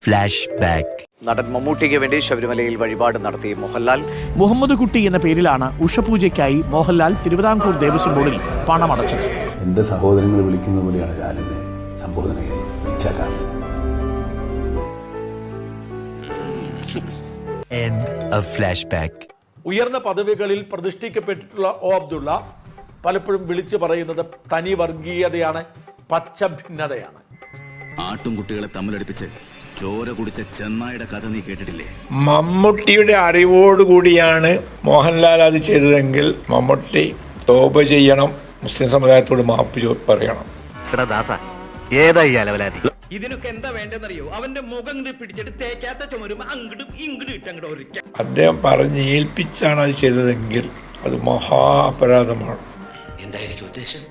Flash back. നടൻ മമ്മൂട്ടിക്ക് വേണ്ടി ശബരിമലയിൽ വഴിപാട് നടത്തി മോഹൻലാൽ. മുഹമ്മദ് കുട്ടി എന്ന പേരിലാണ് ഉഷപൂജയ്ക്കായി മോഹൻലാൽ തിരുവിതാംകൂർ ദേവസ്വം ബോർഡിൽ പണമടച്ചത്. എൻ്റെ സഹോദരങ്ങൾ വിളിക്കുന്ന പോലെയാണ് ഞാൻ എന്നെ സംബോധന ചെയ്യുന്നത്. End of flashback. ഉയർന്ന പദവികളിൽ പ്രതിഷ്ഠിക്കപ്പെട്ടിട്ടുള്ള ഒ അബ്ദുള്ള പലപ്പോഴും വിളിച്ചു പറയുന്നത് തനി വർഗീയതയാണ്, പച്ച ഭിന്നതയാണ്. ആട്ടുംകുട്ടികളെ തമ്മിലടിപ്പിച്ച് ചോര കുടിച്ച ചെന്നായുടെ കഥ നീ കേട്ടിട്ടില്ലേ? മമ്മൂട്ടിയുടെ അറിവോടുകൂടിയാണ് മോഹൻലാൽ അത് ചെയ്തതെങ്കിൽ മമ്മൂട്ടി തോപ ചെയ്യണം, മുസ്ലിം സമുദായത്തോട് മാപ്പ് പറയണം. ഇതിനൊക്കെ എന്താ വേണ്ടെന്നറിയോ? അവന്റെ മുഖം പിടിച്ചിട്ട് തേക്കാത്ത ചുമരും അങ്ങോട്ടും ഇങ്ങോട്ടും ഇട്ടങ്ങോട്ട് ഒരിക്കൽ അദ്ദേഹം പറഞ്ഞ് ഏൽപ്പിച്ചാണ് അത് ചെയ്തതെങ്കിൽ അത് മഹാ അപരാധമാണ്. എന്തായിരിക്കും ഉദ്ദേശം?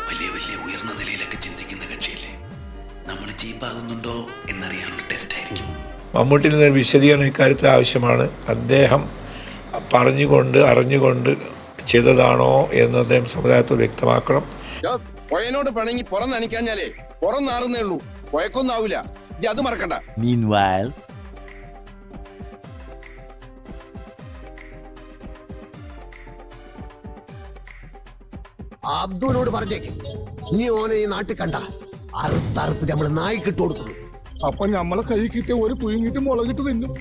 വലിയ വലിയ ഉയർന്ന നിലയിലൊക്കെ ചിന്തിക്കുന്ന കക്ഷിയല്ലേ, നമ്മൾ ചീപ്പാകുന്നുണ്ടോ എന്നറിയാനുള്ള ടെസ്റ്റ് ആയിരിക്കും. മമ്മൂട്ടിയിൽ നിന്ന് വിശദീകരണം ഇക്കാര്യത്തിൽ ആവശ്യമാണ്. അദ്ദേഹം അറിഞ്ഞുകൊണ്ട് ചെയ്തതാണോ എന്ന് അദ്ദേഹം സമുദായത്തോട് വ്യക്തമാക്കണം. പൊയനോട് പണങ്ങി പുറം നനയ്ക്കാഞ്ഞാലേ പുറം നാറുന്നേ ഉള്ളൂ, പൊയക്കൊന്നും ആവില്ല. അത് മറക്കണ്ട. Meanwhile, അബ്ദുവിനോട് പറഞ്ഞേക്ക്, നീ ഓനെ ഈ നാട്ടിൽ കണ്ട അറുത്തറുത്ത് നമ്മള് നായിക്കിട്ട് കൊടുക്കുന്നു. അപ്പൊ നമ്മളെ കൈ കിട്ടിയ ഒരു പുഴുങ്ങിട്ട് മുളകിട്ട് തിന്നും.